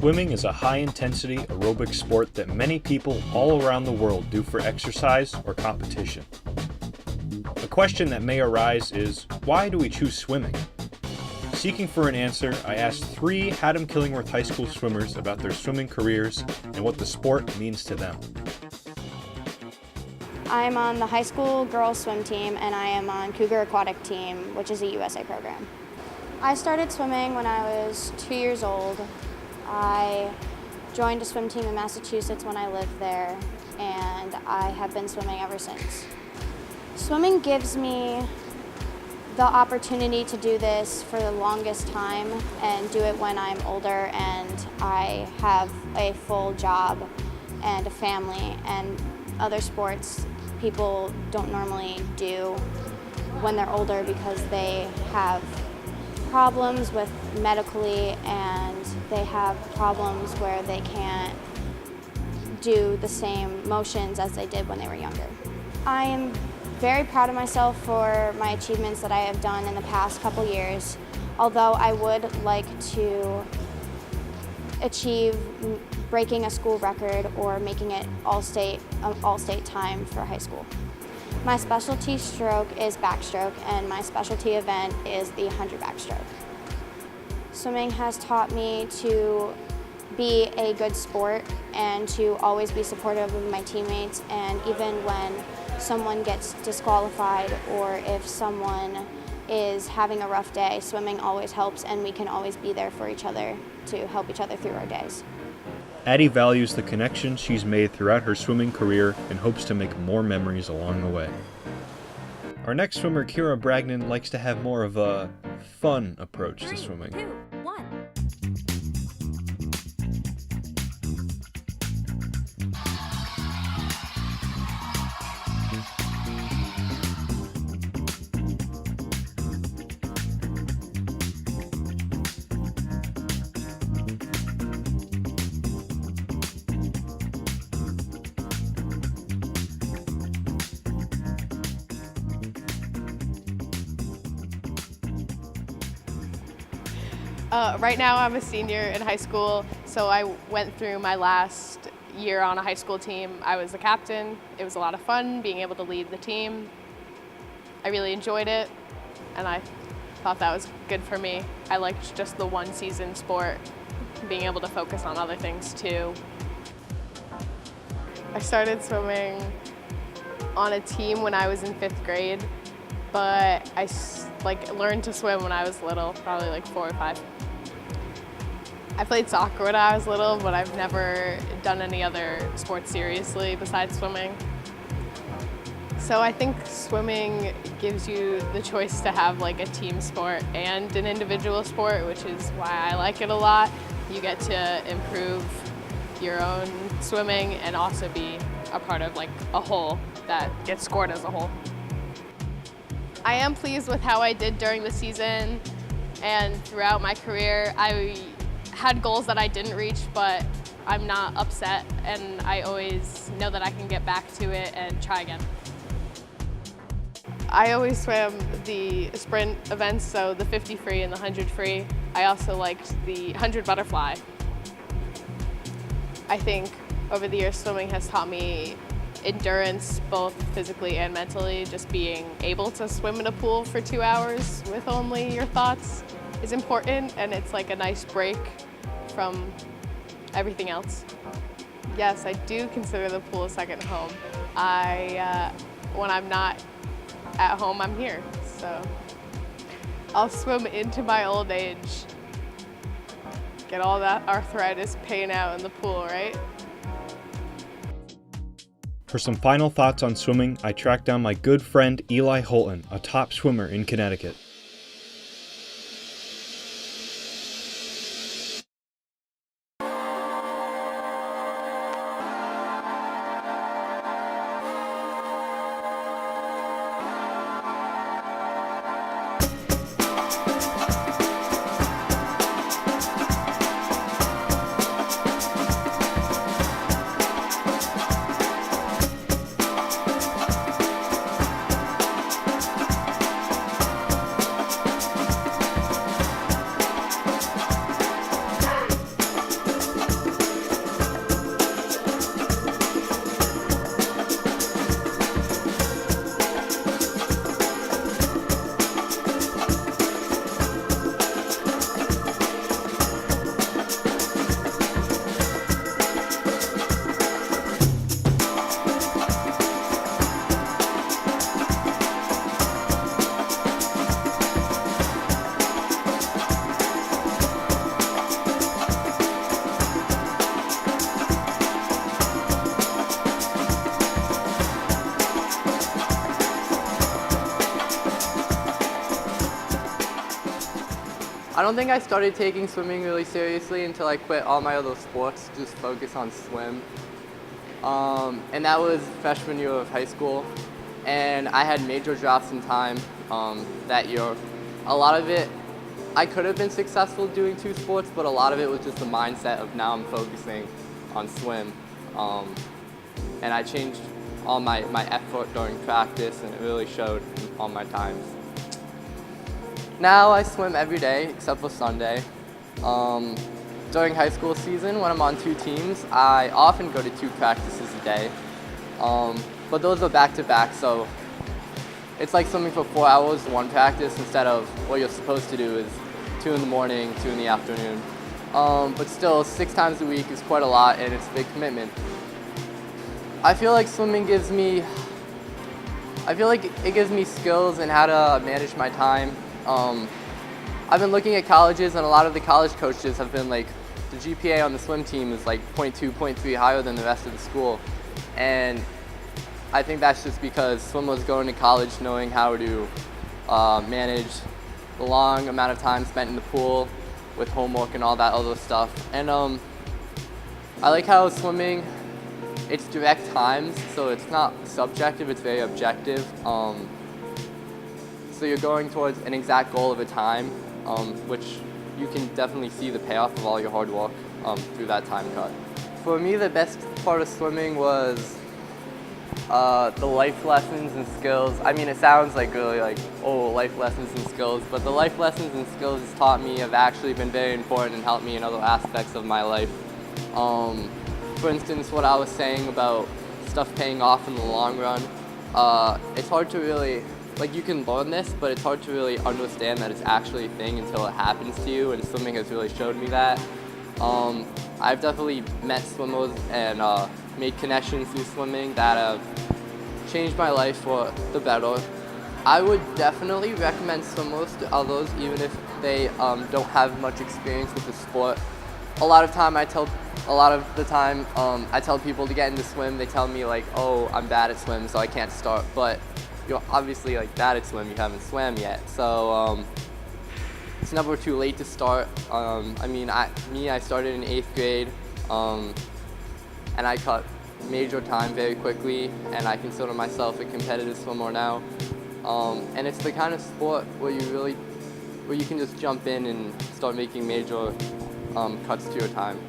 Swimming is a high-intensity aerobic sport that many people all around the world do for exercise or competition. The question that may arise is, why do we choose swimming? Seeking for an answer, I asked 3 Haddam-Killingworth High School swimmers about their swimming careers and what the sport means to them. I'm on the high school girls swim team, and I am on Cougar Aquatic team, which is a USA program. I started swimming when I was 2 years old. I joined a swim team in Massachusetts when I lived there, and I have been swimming ever since. Swimming gives me the opportunity to do this for the longest time and do it when I'm older and I have a full job and a family, and other sports people don't normally do when they're older because they have problems with medically and they have problems where they can't do the same motions as they did when they were younger. I am very proud of myself for my achievements that I have done in the past couple years, although I would like to achieve breaking a school record or making it all-state time for high school. My specialty stroke is backstroke, and my specialty event is the 100 backstroke. Swimming has taught me to be a good sport and to always be supportive of my teammates, and even when someone gets disqualified or if someone is having a rough day, swimming always helps, and we can always be there for each other to help each other through our days. Addy values the connections she's made throughout her swimming career and hopes to make more memories along the way. Our next swimmer, Kiera Bragnon, likes to have more of a fun approach to swimming. 3, 2, 1. Right now I'm a senior in high school, so I went through my last year on a high school team. I was the captain. It was a lot of fun being able to lead the team. I really enjoyed it, and I thought that was good for me. I liked just the one season sport, being able to focus on other things too. I started swimming on a team when I was in 5th grade, but I learned to swim when I was little, probably like 4 or 5. I played soccer when I was little, but I've never done any other sports seriously besides swimming. So I think swimming gives you the choice to have like a team sport and an individual sport, which is why I like it a lot. You get to improve your own swimming and also be a part of like a whole that gets scored as a whole. I am pleased with how I did during the season and throughout my career. I had goals that I didn't reach, but I'm not upset, and I always know that I can get back to it and try again. I always swam the sprint events, so the 50 free and the 100 free. I also liked the 100 butterfly. I think over the years swimming has taught me endurance, both physically and mentally. Just being able to swim in a pool for 2 hours with only your thoughts is important, and it's like a nice break from everything else. Yes, I do consider the pool a second home. When I'm not at home, I'm here, so I'll swim into my old age. Get all that arthritis pain out in the pool, right? For some final thoughts on swimming, I tracked down my good friend Eli Holton, a top swimmer in Connecticut. I don't think I started taking swimming really seriously until I quit all my other sports, just focus on swim. And that was freshman year of high school. And I had major drops in time that year. A lot of it, I could have been successful doing 2 sports, but a lot of it was just the mindset of now I'm focusing on swim. And I changed all my effort during practice, and it really showed in all my times. Now I swim every day except for Sunday. During high school season, when I'm on 2 teams, I often go to 2 practices a day. But those are back-to-back, so it's like swimming for 4 hours, 1 practice, instead of what you're supposed to do is 2 in the morning, 2 in the afternoon. But still, 6 times a week is quite a lot, and it's a big commitment. I feel like swimming gives me skills in how to manage my time. I've been looking at colleges, and a lot of the college coaches have been like, the GPA on the swim team is like 0.2, 0.3 higher than the rest of the school. And I think that's just because swimmers go into college knowing how to manage the long amount of time spent in the pool with homework and all that other stuff. And I like how swimming, it's direct times, so it's not subjective, it's very objective. So you're going towards an exact goal of a time, which you can definitely see the payoff of all your hard work through that time cut. For me, the best part of swimming was the life lessons and skills. I mean, it sounds like really like, oh, life lessons and skills, but the life lessons and skills it's taught me have actually been very important and helped me in other aspects of my life. For instance, what I was saying about stuff paying off in the long run, it's hard to really, like, you can learn this, but it's hard to really understand that it's actually a thing until it happens to you, and swimming has really showed me that. I've definitely met swimmers and made connections through swimming that have changed my life for the better. I would definitely recommend swimmers to others, even if they don't have much experience with the sport. A lot of the time I tell people to get into swim, they tell me like, oh, I'm bad at swim, so I can't start. But you're obviously like bad at swim, you haven't swam yet. So it's never too late to start. I started in 8th grade, and I cut major time very quickly, and I consider myself a competitive swimmer now. And it's the kind of sport where you can just jump in and start making major cuts to your time.